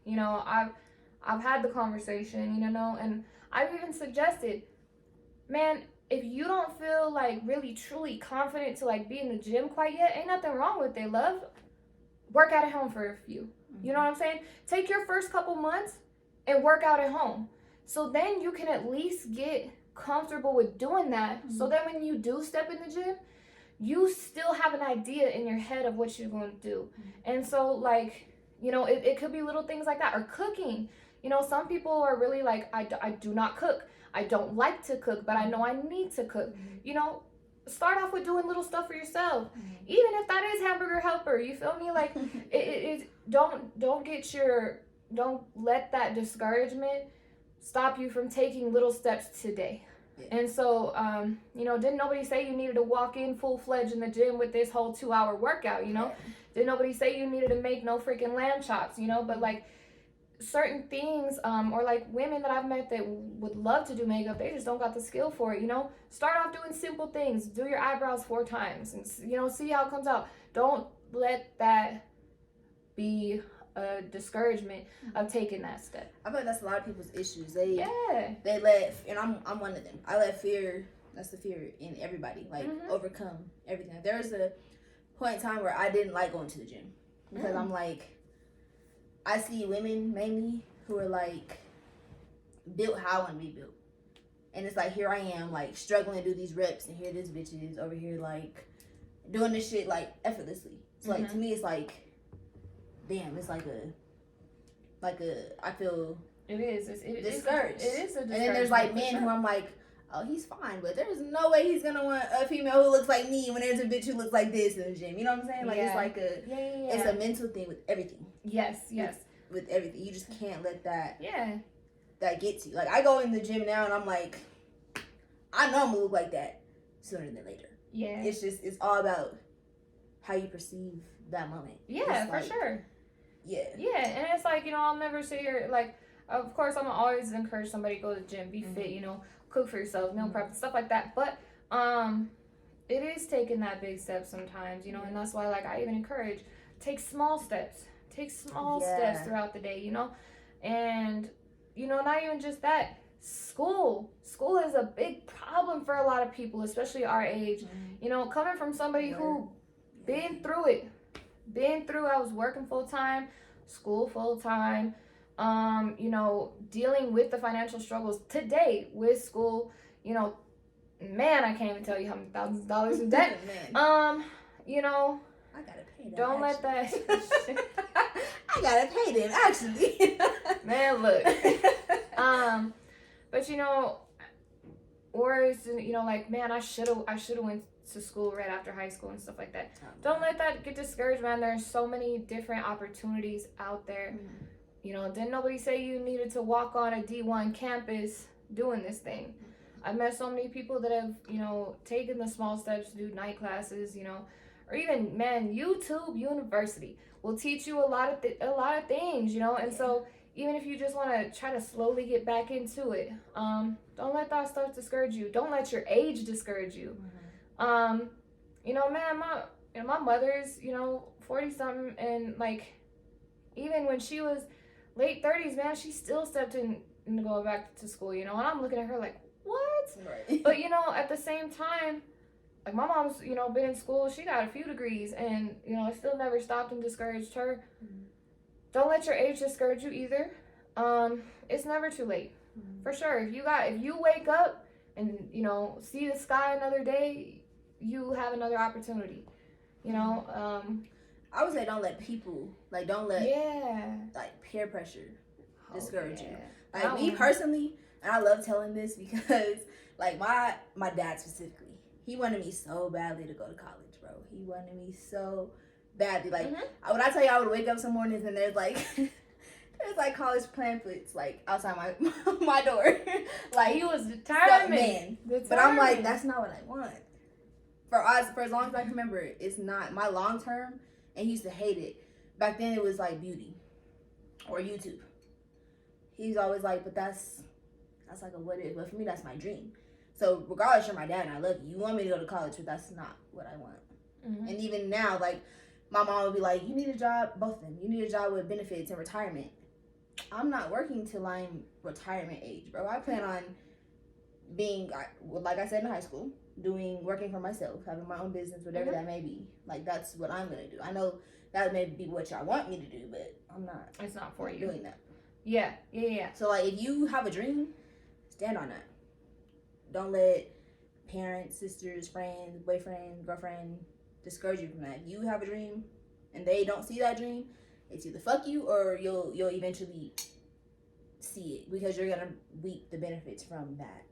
you know, I've had the conversation, you know, and I've even suggested, man, if you don't feel like really truly confident to like be in the gym quite yet, ain't nothing wrong with it, love. Work out at home for a few. You know what I'm saying? Take your first couple months and work out at home. So then you can at least get comfortable with doing that. So that when you do step in the gym, you still have an idea in your head of what you're going to do. And so, like, you know, it could be little things like that. Or cooking. You know, some people are really like, I do not cook. I don't like to cook, but I know I need to cook. You know, start off with doing little stuff for yourself. Even if that is Hamburger Helper, you feel me? Like, don't let that discouragement stop you from taking little steps today. And so, you know, didn't nobody say you needed to walk in full-fledged in the gym with this whole 2-hour workout, you know? Didn't nobody say you needed to make no freaking lamb chops, you know? But, like, certain things, or like women that I've met that would love to do makeup, they just don't got the skill for it, you know. Start off doing simple things. Do your eyebrows 4 times and, you know, see how it comes out. Don't let that be a discouragement of taking that step. I feel like that's a lot of people's issues. They let, and I'm one of them. I let fear, that's the fear in everybody, like overcome everything. There was a point in time where I didn't like going to the gym because I'm like, I see women mainly who are like built how I want to be built. And it's like, here I am, like struggling to do these reps, and here this bitch is over here like doing this shit like effortlessly. So like to me it's like, damn, it's like I feel discouraged. It is a discouragement. And then there's like men who I'm like, oh, he's fine, but there's no way he's gonna want a female who looks like me when there's a bitch who looks like this in the gym. You know what I'm saying? Like it's like it's a mental thing with everything. Yes. With everything. You just can't let that that get to you. Like I go in the gym now and I'm like, I know I'm gonna look like that sooner than later. Yeah. It's all about how you perceive that moment. Yeah, for sure. Yeah. Yeah, and it's like, you know, I'll never sit here, like, of course, I'm always encourage somebody to go to the gym, be fit, you know, cook for yourself, meal prep, stuff like that. But it is taking that big step sometimes, you know, and that's why, like, I even encourage, take small steps. Take small steps throughout the day, you know. And, you know, not even just that. School is a big problem for a lot of people, especially our age. You know, coming from somebody who been through it, been through. I was working full-time, school full-time, you know, dealing with the financial struggles today with school, you know, man, I can't even tell you how many thousands of dollars in debt. You know, I gotta pay that. Don't let that. I gotta pay them actually. Man, look. But you know, or it's, you know, like, man, I should have went to school right after high school and stuff like that. Don't let that get discouraged, man. There's so many different opportunities out there. Mm-hmm. You know, didn't nobody say you needed to walk on a D1 campus doing this thing? I've met so many people that have, you know, taken the small steps to do night classes, you know, or even, man, YouTube University will teach you a lot of things, you know. And so even if you just want to try to slowly get back into it, don't let that stuff discourage you. Don't let your age discourage you. You know, man, my mother's, you know, 40 something, and like, even when she was late 30s, man, she still stepped in and go back to school, you know. And I'm looking at her like, what? Right. But you know, at the same time, like, my mom's, you know, been in school, she got a few degrees, and you know, it still never stopped and discouraged her. Don't let your age discourage you either. It's never too late, for sure. If you wake up and, you know, see the sky another day, you have another opportunity, you know. I would say don't let people, like, don't let like peer pressure discourage you. Like, me personally, and I love telling this because, like, my dad specifically, he wanted me so badly to go to college, bro. He wanted me so badly. Like, when I tell you I would wake up some mornings and there's like college pamphlets like outside my door. Like, he was determined. But I'm like, that's not what I want. For as long as I can remember, it's not my long term. And he used to hate it. Back then it was like beauty or YouTube. He's always like, but that's like a what if. But for me, that's my dream. So regardless, you're my dad and I love you. You want me to go to college, but that's not what I want. And even now, like, my mom would be like, you need a job, both of them. You need a job with benefits and retirement. I'm not working till I'm retirement age, bro. I plan on being, like I said, in high school, working for myself, having my own business, whatever that may be. Like, that's what I'm going to do. I know that may be what y'all want me to do, but I'm not. It's not for you. Doing that. Yeah. So, like, if you have a dream, stand on that. Don't let parents, sisters, friends, boyfriend, girlfriend discourage you from that. If you have a dream and they don't see that dream, it's either fuck you or you'll eventually see it, because you're gonna reap the benefits from that.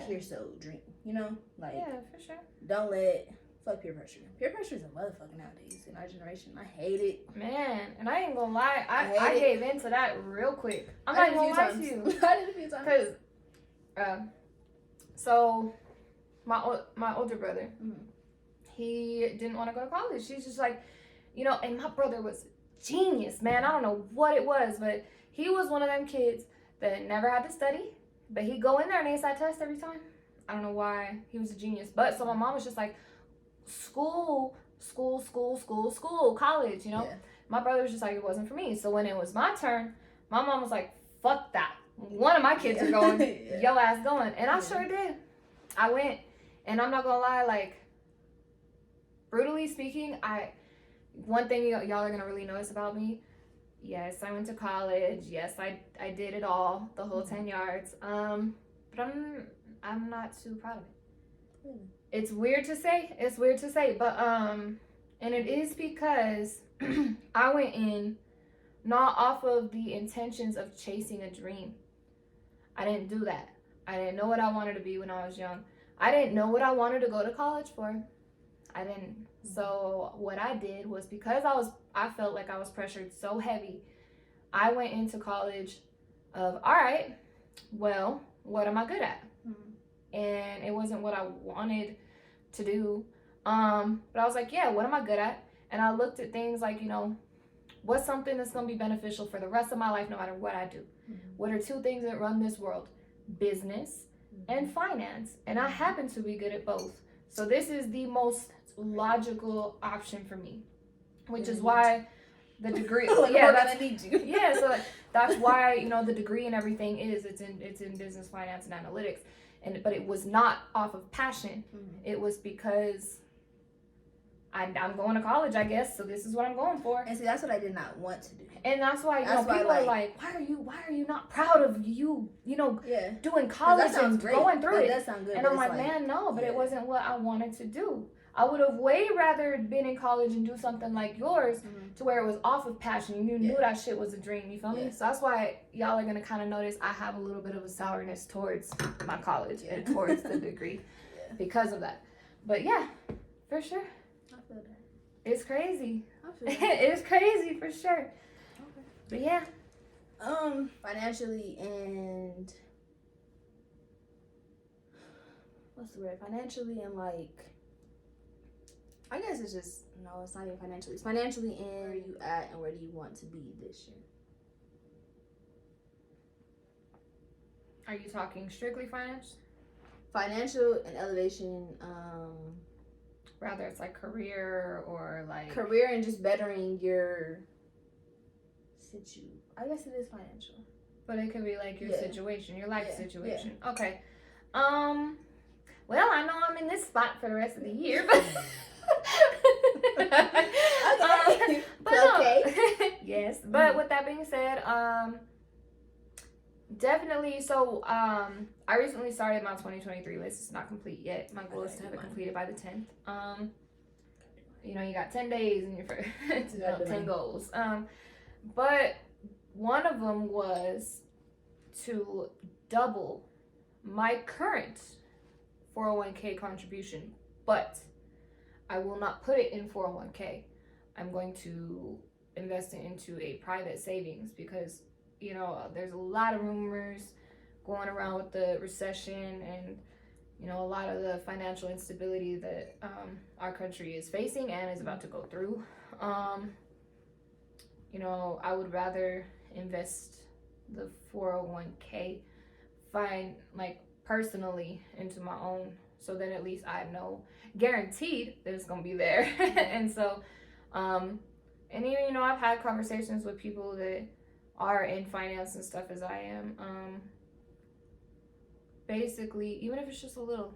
Here's so dream, you know, like, for sure. Don't let fuck peer pressure. Peer pressure is a motherfucker nowadays in our generation. I hate it, man. And I ain't gonna lie, I gave into that real quick. I'm not gonna lie to you. I did a few times. Cause, so my older brother, he didn't want to go to college. He's just like, you know, and my brother was genius, man. I don't know what it was, but he was one of them kids that never had to study, but he'd go in there and ace that test every time. I don't know why. He was a genius. But so my mom was just like, school, college, you know. My brother was just like, it wasn't for me. So when it was my turn, my mom was like, fuck that. One of my kids are going, yo ass going. And I sure did. I went, and I'm not gonna lie, like, brutally speaking, one thing y'all are gonna really notice about me, yes, I went to college, yes, I did it all, the whole 10 yards, but I'm not too proud of it. It's weird to say, but and it is because I went in not off of the intentions of chasing a dream. I didn't do that. I didn't know what I wanted to be when I was young. I didn't know what I wanted to go to college for. I didn't. So what I did was, because I felt like I was pressured so heavy, I went into college of, all right, well, what am I good at? And it wasn't what I wanted to do. But I was like, yeah, what am I good at? And I looked at things like, you know, what's something that's going to be beneficial for the rest of my life no matter what I do? What are two things that run this world? Business and finance. And I happen to be good at both. So this is the most logical option for me, which is why the degree so that's why, you know, the degree and everything it's in business, finance, and analytics. But it was not off of passion. It was because I'm going to college, I guess, so this is what I'm going for. And see, that's what I did not want to do. And that's why, That's why, people are like, why are you not proud of you doing college and going through that it? does sound good, And I'm like, man, no, but it wasn't what I wanted to do. I would have way rather been in college and do something like yours, to where it was off of passion. You knew that shit was a dream, you feel me? So that's why y'all are going to kind of notice I have a little bit of a sourness towards my college and towards the degree because of that. But yeah, for sure. I feel that. It's crazy. I feel that. It's crazy for sure. Okay. But yeah. Financially and what's the word? Financially and like, I guess it's just, no, it's not even financially. It's financially and where are you at and where do you want to be this year? Are you talking strictly finance? Financial and elevation, Rather it's like career or like career and just bettering your I guess it is financial. But it could be like your situation, your life situation. Yeah. Okay. Well, I know I'm in this spot for the rest of the year, but Okay. but Okay. Yes. But with that being said, definitely. So, I recently started my 2023 list. It's not complete yet. My goal is to have it completed by the 10th. You got 10 days and you're 10 goals. But one of them was to double my current 401k contribution, but I will not put it in 401k. I'm going to invest it into a private savings because there's a lot of rumors going around with the recession and a lot of the financial instability that our country is facing and is about to go through. I would rather invest the 401k personally into my own, so then at least I know guaranteed that it's gonna be there. And so and even I've had conversations with people that are in finance and stuff as I am. Basically, even if it's just a little,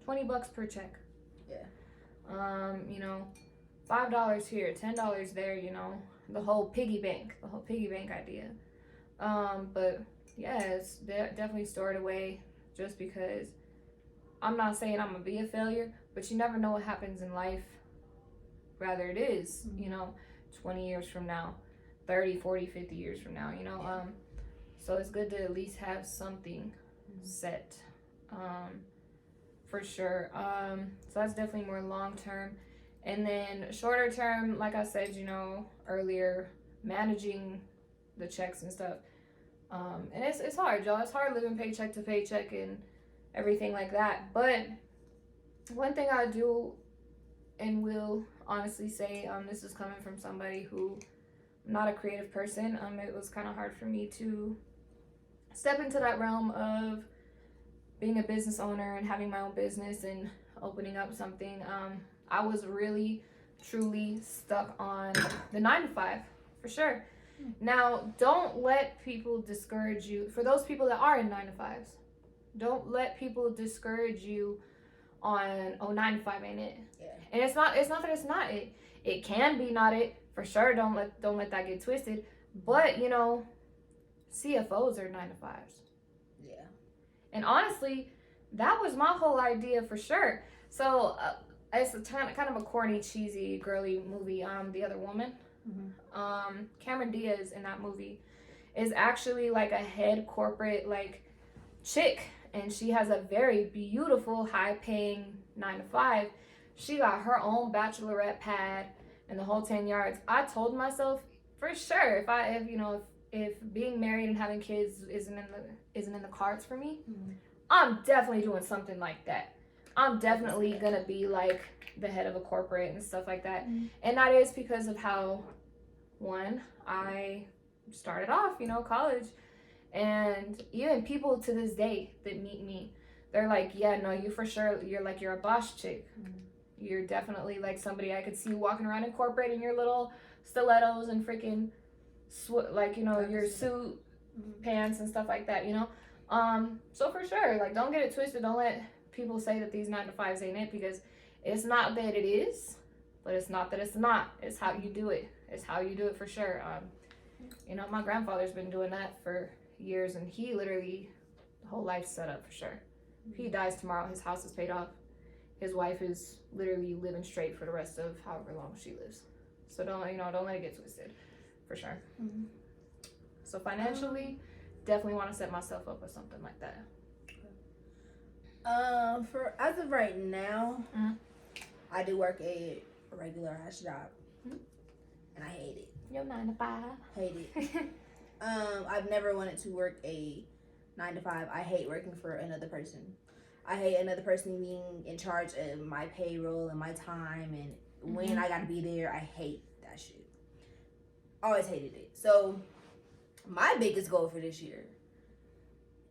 $20 per check. Yeah. $5 here, $10 there, the whole piggy bank idea. But yeah, it's definitely stored away just because I'm not saying I'm gonna be a failure, but you never know what happens in life. Rather it is, 20 years from now, 30, 40, 50 years from now, so it's good to at least have something set, for sure. So that's definitely more long term. And then shorter term, like I said, earlier, managing the checks and stuff. And it's hard, y'all. It's hard living paycheck to paycheck and everything like that. But one thing I do and will honestly say, this is coming from somebody who I'm not a creative person. It was kind of hard for me to step into that realm of being a business owner and having my own business and opening up something. I was really, truly stuck on the 9-to-5, for sure. Now, don't let people discourage you. For those people that are in 9-to-5s, don't let people discourage you on, 9-to-5 ain't it. Yeah. And it's not that it's not it. It can be not it, for sure. Don't let that get twisted. But, CFOs are 9-to-5s. Yeah. And honestly, that was my whole idea for sure. So, it's a kind of a corny, cheesy, girly movie, The Other Woman. Mm-hmm. Cameron Diaz in that movie is actually like a head corporate chick, and she has a very beautiful, high-paying 9-to-5. She got her own bachelorette pad and the whole 10 yards. I told myself for sure if being married and having kids isn't in the cards for me, I'm definitely doing something like that. I'm definitely gonna be like the head of a corporate and stuff like that. And that is because of how, one, I started off, college. And even people to this day that meet me, they're like, yeah, no, you for sure, you're a boss chick. You're definitely like somebody I could see walking around in corporate in your little stilettos and freaking, your suit, pants and stuff like that, So for sure, don't get it twisted. Don't let people say that these 9-to-5s ain't it, because it's not that it is. but it's not that it's not. It's how you do it. It's how you do it for sure. You know, my grandfather's been doing that for years, and he literally, the whole life's set up for sure. If he dies tomorrow, his house is paid off. His wife is literally living straight for the rest of however long she lives. So don't let it get twisted, for sure. Mm-hmm. So financially, definitely want to set myself up with something like that. For as of right now, Mm-hmm. I do work a regular ass job, Mm-hmm. and I hate it. Your 9 to 5. Hate it. I've never wanted to work a 9 to 5. I hate working for another person. I hate another person being in charge of my payroll and my time and when I gotta be there. I hate that shit. Always hated it. So my biggest goal for this year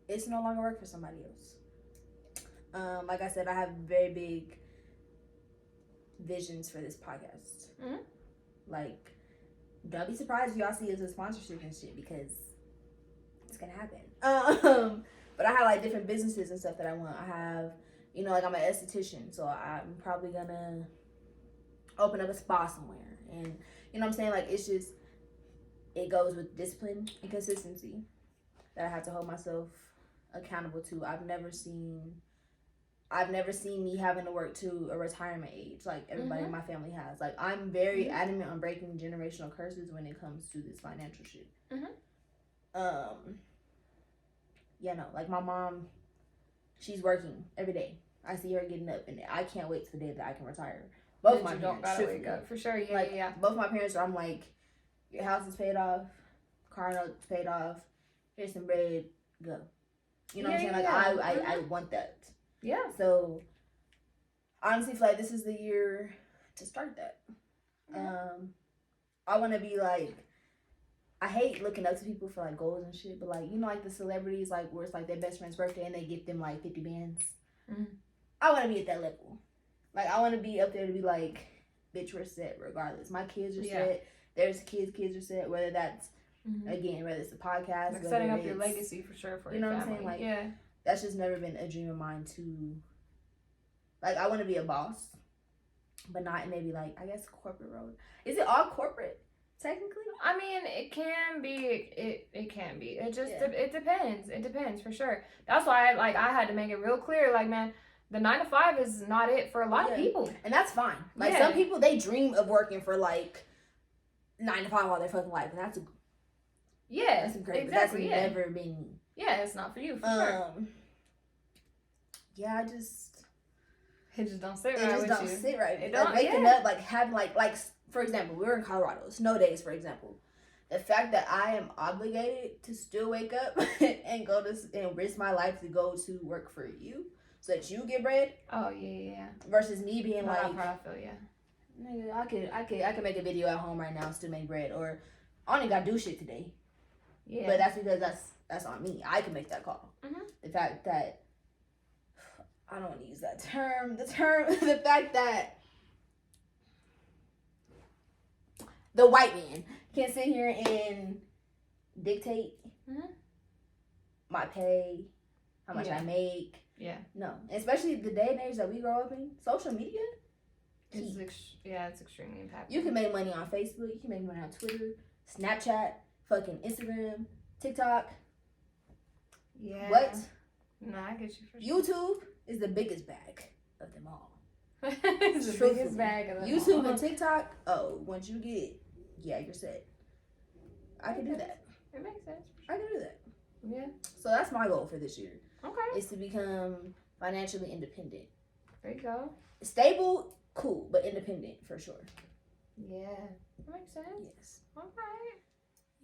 is to no longer work for somebody else. Like I said, I have very big visions for this podcast. Mm-hmm. Like, don't be surprised if y'all see us with sponsorship and shit, because it's gonna happen. But I have like different businesses and stuff that I want. I have, like I'm an esthetician, so I'm probably gonna open up a spa somewhere. And you know what I'm saying? Like, it's just, it goes with discipline and consistency that I have to hold myself accountable to. I've never seen me having to work to a retirement age like everybody in my family has. Like, I'm very adamant on breaking generational curses when it comes to this financial shit. Like my mom, she's working every day. I see her getting up, and I can't wait to the day that I can retire. Both my don't parents, gotta wake up for sure. Yeah. Both my parents are. I'm like, your house is paid off, car note's paid off. Here's some bread, go. You know what I'm saying? Like, I want that. Yeah. So, honestly, I feel like this is the year to start that. I want to be like, I hate looking up to people for like goals and shit, but like, like the celebrities, like where it's like their best friend's birthday and they get them like 50 bands. I want to be at that level. Like, I want to be up there to be like, bitch, we're set regardless. My kids are set. There's kids are set. Whether that's again, whether it's a podcast, like setting up your legacy for sure for your family. What I'm saying? Like, that's just never been a dream of mine to. Like, I want to be a boss, but not in maybe like, I guess, corporate road. Is it all corporate? Technically, I mean, it can be. It can be. It just it depends. It depends for sure. That's why I had to make it real clear. Like, man, the 9 to 5 is not it for a lot of people, and that's fine. Like, some people, they dream of working for like 9 to 5 all their fucking life, and that's that's great. Exactly, but that's never been me. Yeah, it's not for you for sure. Yeah, it just don't sit right. It just don't sit right. It don't, like, waking up, like having like for example, we were in Colorado, snow days, for example. The fact that I am obligated to still wake up and go to and risk my life to go to work for you so that you get bread. Oh yeah. Versus me being like, I feel nigga, I could make a video at home right now and still make bread, or I don't even gotta do shit today. Yeah. But that's because that's on me. I can make that call. The fact that I don't want to use that term. The fact that the white man can sit here and dictate my pay, how much I make. Yeah. No. Especially the day and age that we grow up in, social media. It's extremely impactful. You can make money on Facebook. You can make money on Twitter, Snapchat, fucking Instagram, TikTok. Yeah. What? No, I get you for sure. YouTube is the biggest bag of them all. It's the biggest bag of them YouTube all. and TikTok, once you get, you're set. I can do that. It makes sense. I can do that. Yeah. So that's my goal for this year. Okay. Is to become financially independent. There you go. Stable, cool, but independent for sure. Yeah. That makes sense. Yes. Okay.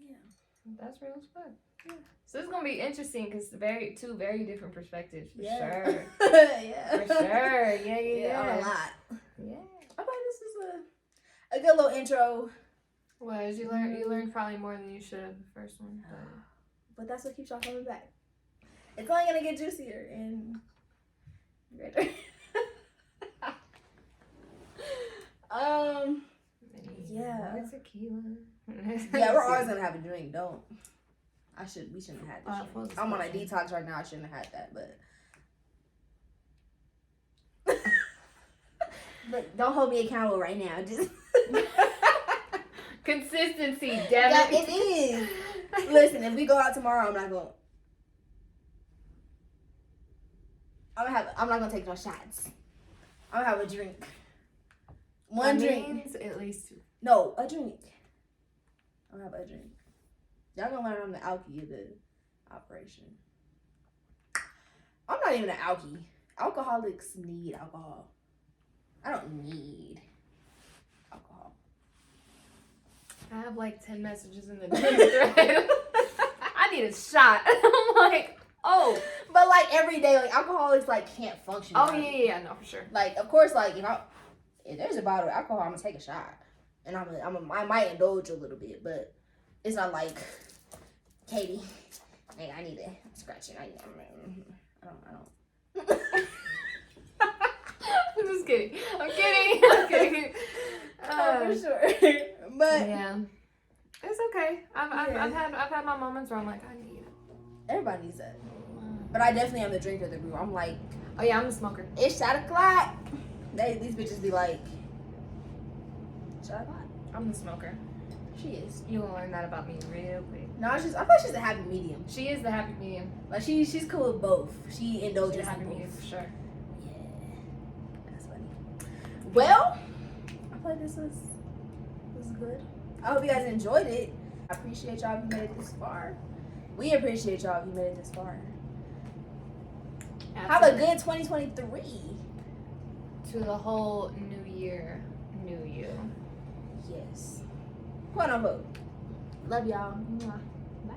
Yeah. That's real as fuck. Yeah. So this is gonna be interesting because two very different perspectives for sure. Yeah. For sure. Yeah. On a lot. Yeah. I thought this was a good little intro. Well, you learned probably more than you should have the first one. But that's what keeps y'all coming back. It's only gonna get juicier and greater. Yeah. Tequila. Yeah, we're always gonna have a drink. We shouldn't have had this. I'm on a portion. detox right now. I shouldn't have had that, but Look, don't hold me accountable right now. Just Consistency, damn yeah, it. it is. Listen, if we go out tomorrow, I'm not gonna take no shots. I'm gonna have a drink. One drink. Means at least 2. No, a drink. I'm gonna have a drink. Y'all gonna learn I'm the alkie of the operation. I'm not even an alkie. Alcoholics need alcohol. I don't need alcohol. I have like 10 messages in the thread. I need a shot. I'm like, oh. But like every day, like alcoholics like can't function. Oh, right? yeah, no, for sure. Like, of course, like if there's a bottle of alcohol, I'm gonna take a shot, and I might indulge a little bit, but it's not like Katie. Hey, I need to scratch it. I don't. I'm just kidding. I'm kidding. For sure. But yeah, it's okay. I've had my moments where I'm like, I need. Everybody needs that. But I definitely am the drinker of the group. I'm like, oh yeah, I'm a smoker. it's shot o'clock. These bitches be like, shot o'clock. I'm the smoker. She is. You will learn that about me real quick. No, I thought she's a happy medium. She is the happy medium. Like she's cool with both. She indulges She's a in happy both. medium for sure. Yeah, that's funny. Well, I feel like this was good. I hope you guys enjoyed it. I appreciate y'all if you made it this far. We appreciate y'all if you made it this far. Have a good 2023. To the whole new year, new you. Yes. Quote unquote. Love y'all. Bye.